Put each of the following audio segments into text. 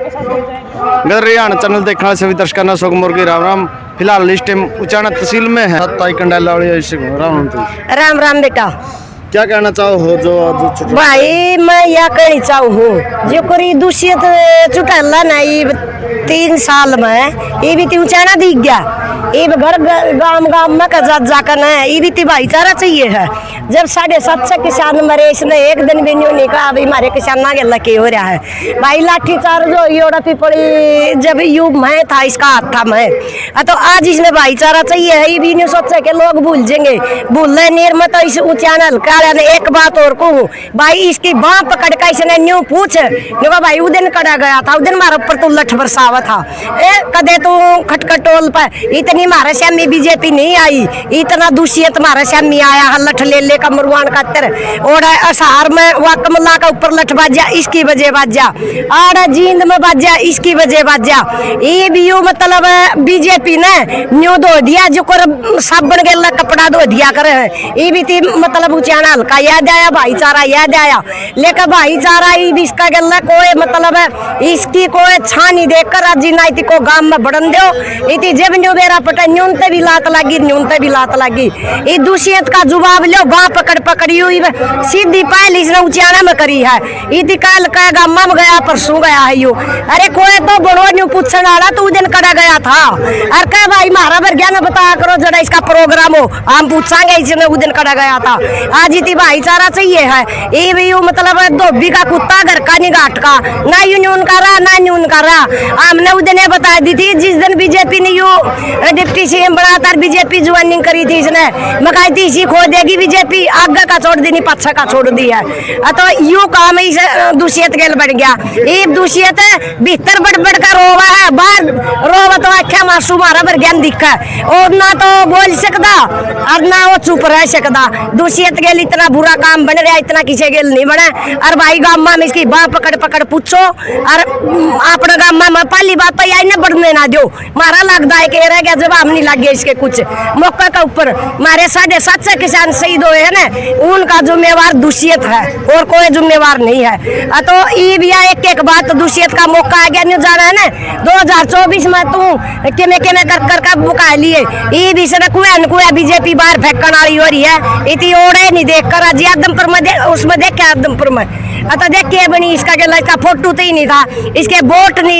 Haryana channel देखने वाले सभी दर्शकों को सोगमोर की राम राम। फिलहाल इस टाइम उचाना तहसील में है ताई कंडाला राम राम राम बेटा। क्या कहना चाहो हो जो भाई मैं यह कहनी चाहूँ हूँ जो कोई दूषित चुटला ना ये 3 साल में ये भी उचाना दिख गया। ये घर गांव गांव में जाकर ना ये भी भाईचारा चाहिए है। जब 750 किसान मरे इसने एक दिन भी नहीं निकला। अभी हमारे किसान आगे लके हो रहा है भाई। लाठी चार्ज हो योड़ा पिपड़ी जब यू मैं था इसका हाथ था मैं तो आज इसने भाईचारा चाहिए है। ये भी नहीं सोचा कि लोग भूल जाएंगे भूलने निर्मत तो इस उचाना हल्का ने एक बात और कहूँ भाई इसकी बाँ पकड़ कर इसने न्यू पूछ भाई उस दिन कड़ा गया था उस दिन हमारे ऊपर तू लठ बरसावा था कदे तू खटखटोल पर इतनी हमारे श्यामी बीजेपी नहीं आई इतना दूषित हमारा श्यामी आया लठ ले ले का मरवान खातर और असार में वाकमला का ऊपर लठ बाजा इसकी वजह बाजा आड़ा जींद में बाजा इसकी वजह बाजा। ये भी यू मतलब बीजेपी ने न्यू धो दिया जो कर साबन गेला कपड़ा धो दिया करे ये भी थी मतलब उचाना हल्का याद आया भाईचारा याद आया। लेकिन भाईचारा इसका गला कोई मतलब इसकी कोई छानी देखकर आज नाइती को गांव में बढ़न दो इतनी जब न्यू बेरा पटा न्यूनते भी लात लगी न्यूनते भी लात लगी। ये दूषित का जवाब लो बाँ पकड़ पकड़ी हुई सीधी पहले इसने उचाना में करी है। इतनी कल का गाँव में गया परसों गया है यू अरे कोई तो बड़ो न्यू पूछने वाला तो दिन कड़ा गया था अरे कह भाई मारा भर ज्ञान बताया करो जरा इसका प्रोग्राम हो हम पूछांगे इसने उस दिन कड़ा गया था। आज इतनी भाईचारा चाहिए है। ये भी यू मतलब धोबी का कुत्ता घर का नहीं घाट का ना यूनियन का रहा ना यूनियन का रहा। हमने उस दिन बता दी थी जिस दिन बीजेपी ने यू डिप्टी सीएम बना था बीजेपी ज्वाइनिंग करी थी इसने मकाई थी इसी खो देगी बीजेपी आगे का छोड़ दी नहीं पच्छा का छोड़ दी है तो यू काम इसे दूषित गेल बढ़ गया। ये दूषित भीतर बढ़ का रोवा है बाहर रोवा तो आख्या मासू मारा भर ज्ञान दिखा और ना तो बोल सकता और ना वो चुप रह सकता। दूषित गेल इतना बुरा काम बन रहा इतना किसी गेल नहीं बना। और भाई गाँव में इसकी बाँ पकड़ पकड़ पूछो और अपने गाँव में पहली बात तो यही ना बढ़ने ना दो मारा लगता है कि रह गया जवाब नहीं लग गया इसके कुछ मौका का ऊपर मारे 750 किसान शहीद हुए है ना उनका जिम्मेवार दूषित है और कोई जिम्मेवार नहीं है। तो ये भी एक बात दूषित का मौका आ गया नहीं जाना है ना 2024 में तू केमे कर बुका लिए ये भी से कुआ बीजेपी बाहर फेंकने वाली हो रही है इतनी ओढ़े नहीं देख कर आज आदमपुर में उसमें देख के आदमपुर में अतः देख के बनी इसका गला इसका फोटो तो ही नहीं था इसके वोट नहीं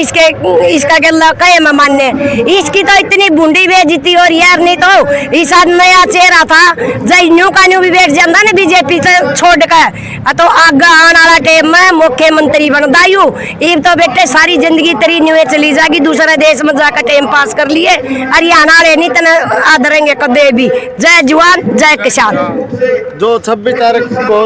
इसका गला कहे मैं मानने इसकी तो इतनी बूंदी बेइज्जती और यार नहीं तो इस नया चेहरा था जय न्यू का न्यू भी बैठ जाता ना बीजेपी से छोड़ कर तो आगे आने वाला टाइम में मुख्यमंत्री बनता यू ये तो बेटे सारी जिंदगी तेरी न्यू चली जाएगी दूसरे देश में जाकर टाइम पास कर लिए हरियाणा वाले नहीं तना आदरेंगे कदे भी। जय जवान जय किसान। जो 26 तारीख को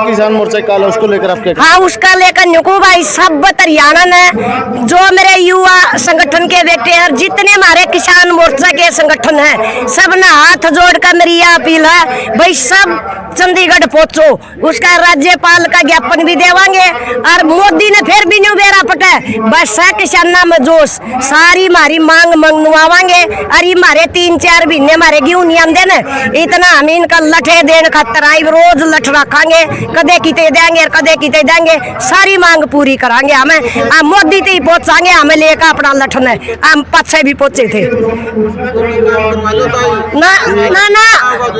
किसान मोर्चा काल उसको लेकर आपके हाँ उसका लेकर नुकू भाई सब हरियाणा ने जो मेरे युवा संगठन के बेटे हैं जितने हमारे किसान मोर्चा के संगठन हैं सब ने हाथ जोड़कर मेरी यह अपील है भाई सब चंडीगढ़ पहुंचो उसका राज्यपाल का ज्ञापन भी देवांगे और मोदी ने फिर भी न्यू बेरा पटे बस किसाना में जोश सारी हमारी मांग मंगवावांगे और ये हमारे 3-4 महीने हमारे क्यों नहीं आते न इतना हम इनका लठे देने खातर आई रोज लठ रखांगे कदे किते देंगे और कदे किते देंगे सारी मांग पूरी करांगे हमें मोदी तक पहुंचाएंगे हमें लेकर अपना लठ ने हम पीछे भी पहुंचे थे ना ना ना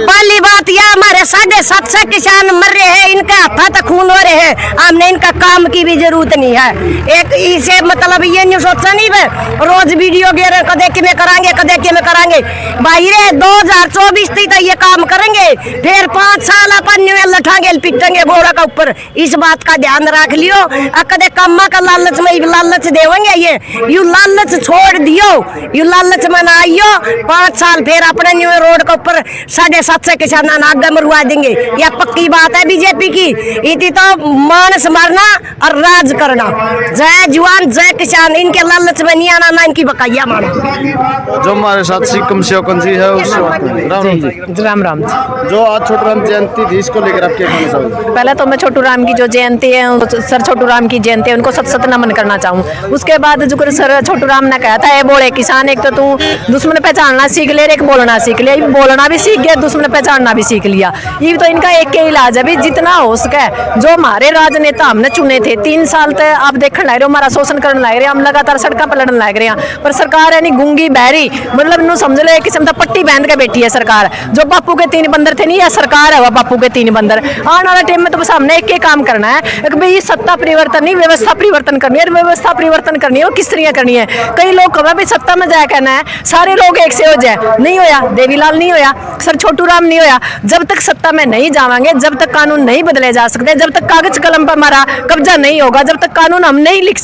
पहली बात यह हमारे 750 किसान मर रहे हैं इनके हाथ तक खून हो रहे हैं हमने इनका काम की भी जरूरत नहीं है। एक इसे मतलब ये नहीं सोचा नहीं है रोज वीडियो गेर कदे कि में करांगे भाई रे 2024 तक ये काम करेंगे फिर 5 साल अपन लठांगे पिटेंगे घोड़ा का ऊपर इस बात का ध्यान रख लियो। कदे कम्मा का लालच में लालच देवेंगे ये यू लालच छोड़ दियो यू लालच में ना आइयो 5 साल फिर अपने न्यू रोड के ऊपर 750 किसान आगे मरवा देंगे। यह पक्की बात है बीजेपी की इतनी तो मानस मारना और राज करना। जय जवान जय किसान इनके लालच में नहीं आना ना इनकी बकाया माना। जो हमारे साथ सिक्किम से जी है राम राम जो आज छोटू राम जयंती थी इसको लेकर आप क्या कहना चाहोगे? पहले तो मैं छोटू राम की जो जयंती है सर छोटू राम की जयंती है उनको सत नमन करना चाहूँ। उसके बाद जो सर छोटू राम ने कहा था बोले किसान एक तो तू दुश्मन पहचानना सीख ले एक बोलना सीख लिया बोलना भी सीख गया दुश्मन पहचानना भी सीख लिया। ये तो इनका एक ही इलाज है, भी जितना हो सके जो हमारे राजनेता हमने चुने थे 3 साल तक आप देखने लग रहे हो, हमारा शोषण करने लग रहे हैं, हम लगातार सड़कों पर लड़ने लग रहे हैं, पर सरकार है नहीं गूंगी बहरी, मतलब इन्हों समझ लो एक किस्म का पट्टी बांध के बैठी है सरकार। जो बापू के 3 बंदर थे नहीं, यह सरकार है वह बापू के 3 बंदर। आने वाला टाइम में तो बस हमने एक ही काम करना है कि भाई ये सत्ता परिवर्तन नहीं, व्यवस्था परिवर्तन करनी है। व्यवस्था परिवर्तन करनी है वो किस तरह करनी है? कई लोग कहा भाई सत्ता में जाया कहना है सारे लोग एक से हो जाए, नहीं होया। देवीलाल नहीं होया, सर छोटू राम नहीं होया। जब तक सत्ता में नहीं जावांगे, जब तक कानून नहीं बदले जा सकते, जब तक कागज कलम पर हमारा कब्जा नहीं होगा, जब तक कानून हम नहीं लिख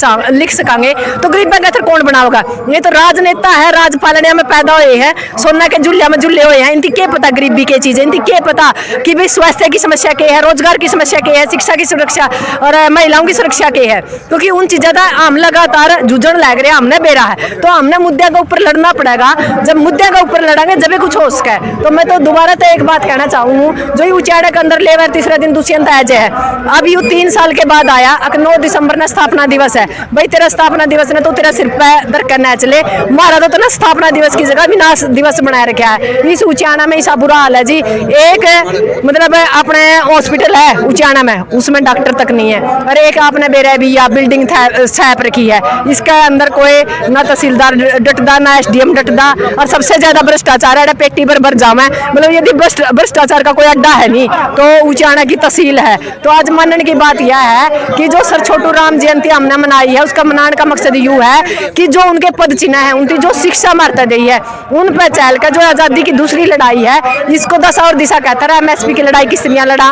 सकांगे, तो गरीबों का कोण बनाओगा? ये तो राजनेता है, राजपालनिया में पैदा हुए हैं, सोना के जुल्लिया में जुल्ले हुए हैं, इनकी क्या पता गरीबी की चीज है, इनकी क्या पता कि भाई स्वास्थ्य की समस्या क्या है, रोजगार की समस्या क्या है, शिक्षा की सुरक्षा और महिलाओं की सुरक्षा क्या है। क्योंकि उन चीज़ों का हम लगातार जूझन लग रहे हैं, हमने बेरा है, तो हमने मुद्दे के ऊपर लड़ना पड़ेगा। जब मुद्दे के ऊपर लड़ेंगे जब भी कुछ हो सके। तो मैं तो दोबारा तो एक बात कहना चाहूँ, जो ये उचाड़ा के अंदर लेवर तीसरे दिन दुष्यंत आज है, अब यू 3 साल के बाद आया, 9 दिसंबर ने स्थापना दिवस है। भाई तेरा स्थापना दिवस ने तो तेरा सिर पे दरकर न चले, मारा तो ना स्थापना दिवस की जगह विनाश दिवस बनाया रखा है। इस उचाना में ऐसा बुरा हाल है जी, एक मतलब अपने हॉस्पिटल है उचाना में, उसमें डॉक्टर तक नहीं है, और एक आपने बेरा भी या बिल्डिंग छाप रखी है, इसके अंदर कोई ना तहसीलदार डटदा ना SDM डटदा, और सबसे ज्यादा भ्रष्टाचार है, पेटी पर भर जामा। मतलब यदि भ्रष्टाचार का कोई अड्डा है नहीं तो उचाना की तहसील है। तो आज मानने की बात यह है कि जो सर छोटू राम जयंती हमने मनाई है, उसका मनाने का मकसद यूँ है कि जो उनके पद चिन्ह है, उनकी जो शिक्षा मार्ता गई है, उन पर चल कर जो आज़ादी की दूसरी लड़ाई है, इसको दशा और दिशा कहता है। MSP की लड़ाई किस तरह लड़ा,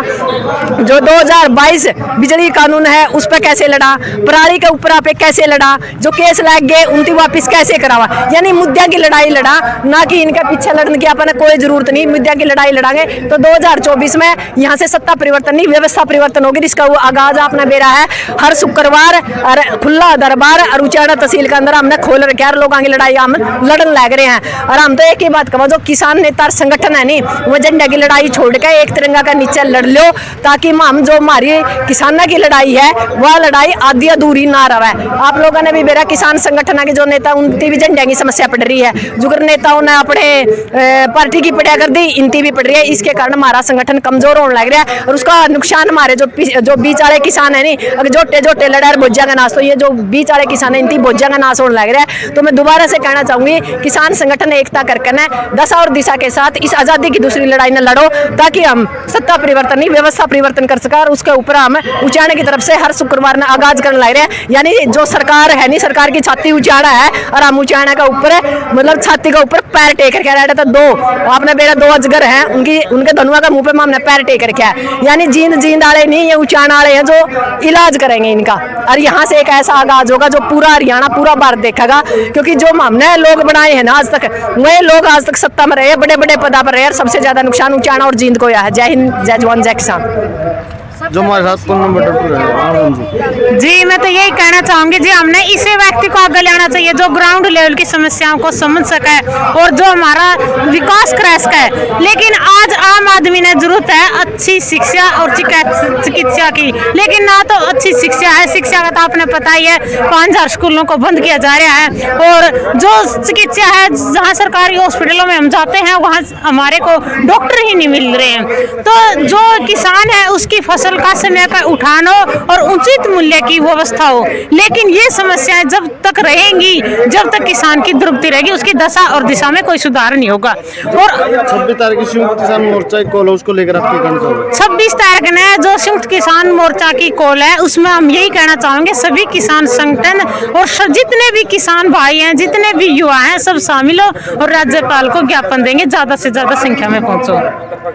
जो 2022 बिजली कानून है उस पर कैसे लड़ा, पराली के ऊपर आप कैसे लड़ा, जो केस लग गए उनकी वापस कैसे करावा, यानी मुद्दे की लड़ाई लड़ा, ना कि इनके पीछे लड़ने की अपने कोई जरूरत नहीं। मुद्दे की लड़ाई लड़ांगे तो 2024 में यहाँ से सत्ता परिवर्तन नहीं, व्यवस्था परिवर्तन होगी। इसका आगाज आपने बेरा है हर शुक्रवार और खुला दरबार और उचाड़ा तहसील के अंदर हमने खोल रखा है, लोगों की लड़ाई हम लड़न लग रहे हैं। और हम तो एक ही बात कहा, जो किसान नेता संगठन है नहीं, वो झंडे की लड़ाई छोड़ के एक तिरंगा का नीचे लड़ लो, ताकि हम जो हमारी किसानों की लड़ाई है वह लड़ाई आधी अधूरी ना रहे। आप लोगों ने भी बेरा किसान संगठन के जो नेता उनकी भी झंडे की समस्या पड़ रही है, जुगर नेताओं ने अपने पार्टी की पढ़ाई कर दी, इनकी भी पड़ रही है। इसके कारण हमारा संगठन कमजोर होने लग रहा है, और उसका नुकसान हमारे जो बीच वाले किसान है नहीं, अगर जोटे लड़ा बोझा का नाश, तो ये जो बीच वाले किसान है इनकी बोझा का नाश होने लग रहा है। तो मैं दोबारा से कहना चाहूंगी, किसान संगठन एकता करके न दशा और दिशा के साथ इस आजादी की दूसरी लड़ाई न लड़ो, ताकि हम सत्ता परिवर्तन नहीं व्यवस्था परिवर्तन कर सका। और उसके ऊपर हम उचाड़े की तरफ से हर शुक्रवार ने आगाज करने लग रहे हैं, यानी जो सरकार है नहीं, सरकार की छाती उचाड़ा है और हम उचाड़े का ऊपर मतलब छाती के ऊपर पैर टेक रखे रहे। तो 2 आपने मेरा 2 अजगर हैं, उनके धनुआ का मुंह पे हमने पैर टेक रखा है, यानी जींद वाले नहीं, ये उचाड़ा वाले हैं जो इलाज करेंगे इनका। और यहाँ से एक ऐसा आगाज होगा जो पूरा हरियाणा पूरा भारत देखेगा, क्योंकि जो हमने लोग बनाए हैं ना आज तक, वही लोग आज तक सत्ता में रहे, बड़े बड़े पदा पर रहे, और सबसे ज्यादा नुकसान उचाड़ा और जींद को हुआ है। जय हिंद, जय जवान, जय किसान। जो हमारे साथ पूर्ण नंबर है जी, मैं तो यही कहना चाहूंगी जी, हमने इसे व्यक्ति को आगे लाना चाहिए जो ग्राउंड लेवल की समस्याओं को समझ सके और जो हमारा विकास करा सके। लेकिन आज आम आदमी ने जरूरत है अच्छी शिक्षा और चिकित्सा की, लेकिन ना तो अच्छी शिक्षा है। शिक्षा का तो आपने पता ही है, 5000 स्कूलों को बंद किया जा रहा है, और जो चिकित्सा है, जहाँ सरकारी हॉस्पिटलों में हम जाते हैं वहाँ हमारे को डॉक्टर ही नहीं मिल रहे हैं। तो जो किसान है उसकी फसल का समय पर उठानो और उचित मूल्य की व्यवस्था हो, लेकिन ये समस्याएं जब तक रहेंगी, जब तक किसान की दुर्गति रहेगी, उसकी दशा और दिशा में कोई सुधार नहीं होगा। और 26 तारीख की संयुक्त किसान मोर्चा की कॉल है, उसको लेकर आप क्या कहना चाहोगे? 26 तारीख ने जो संयुक्त किसान मोर्चा की कॉल है, उसमें हम यही कहना चाहेंगे सभी किसान संगठन और जितने भी किसान भाई हैं, जितने भी युवा हैं, सब शामिल हो और राज्यपाल को ज्ञापन देंगे, ज्यादा से ज्यादा संख्या में पहुंचो।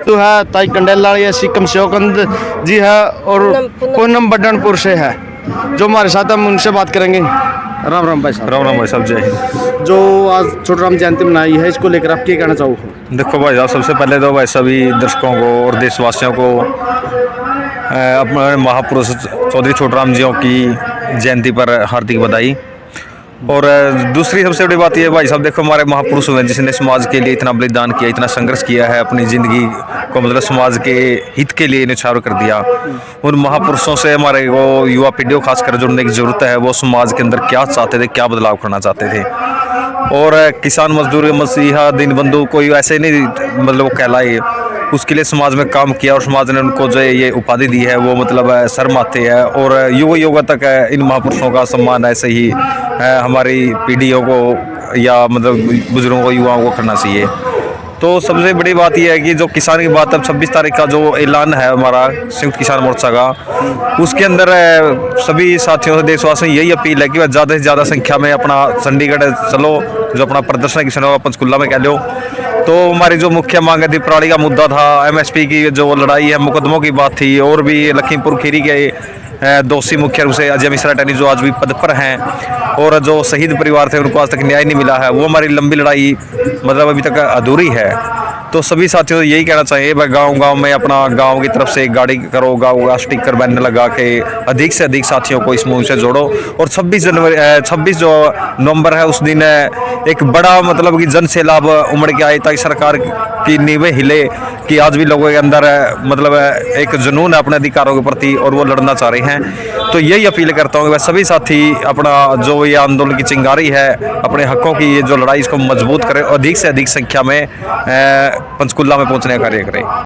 तो है ताई कंडेला सिक्कम सेवकंद जी है, और पूनम बड्डनपुर से है जो हमारे साथ, हम उनसे बात करेंगे। राम राम भाई साहब। राम राम भाई साहब, जय हिंद। जो आज छोटू राम जयंती मनाई है, इसको लेकर आप क्या कहना चाहोगे? देखो भाई साहब, सबसे पहले तो भाई सभी दर्शकों को और देशवासियों को अपने महापुरुष चौधरी छोटू राम जी की जयंती पर हार्दिक बधाई। और दूसरी सबसे बड़ी बात यह भाई साहब, देखो हमारे महापुरुष हुए जिसने समाज के लिए इतना बलिदान किया, इतना संघर्ष किया है, अपनी ज़िंदगी को मतलब समाज के हित के लिए न्यौछावर कर दिया। उन महापुरुषों से हमारे को युवा पीढ़ी को खासकर जुड़ने की ज़रूरत है। वो समाज के अंदर क्या चाहते थे, क्या बदलाव करना चाहते थे। और किसान मजदूर मसीहा दीनबंधु कोई ऐसे नहीं मतलब वो कहलाए, उसके लिए समाज में काम किया और समाज ने उनको जो ये उपाधि दी है वो मतलब सर माथे है। और युग युग तक इन महापुरुषों का सम्मान ऐसे ही हमारी पीढ़ियों को या मतलब बुजुर्गों को, युवाओं को करना चाहिए। तो सबसे बड़ी बात यह है कि जो किसान की बात, अब 26 तारीख का जो ऐलान है हमारा संयुक्त किसान मोर्चा का, उसके अंदर सभी साथियों से, देशवासियों यही अपील है कि वह ज़्यादा से ज़्यादा संख्या में अपना चंडीगढ़ चलो, जो अपना प्रदर्शन किसान होगा पंचकुला में कह लो। तो हमारी जो मुख्य मांग है, पराली का मुद्दा था, MSP की जो लड़ाई है, मुकदमों की बात थी, और भी लखीमपुर खीरी के दोषी मुख्य रूप से अजय मिश्रा टैनी जो आज भी पद पर हैं, और जो शहीद परिवार थे उनको आज तक न्याय नहीं मिला है, वो हमारी लंबी लड़ाई मतलब अभी तक अधूरी है। तो सभी साथियों से यही कहना चाहिए, भाई गांव-गांव में अपना गांव की तरफ से गाड़ी करो, गांव का स्टिकर बैनर लगा के अधिक से अधिक साथियों को इस मुहिम से जोड़ो। और 26 जो नवंबर है उस दिन एक बड़ा मतलब कि जन सैलाब उमड़ के आए, ताकि सरकार की नींवें हिले कि आज भी लोगों के अंदर मतलब एक जुनून है अपने अधिकारों के प्रति और वो लड़ना चाह रहे हैं। तो यही अपील करता हूँ कि वह सभी साथी अपना जो ये आंदोलन की चिंगारी है, अपने हकों की ये जो लड़ाई, इसको मजबूत करें, अधिक से अधिक संख्या में पंचकुला में पहुंचने का कार्य करें।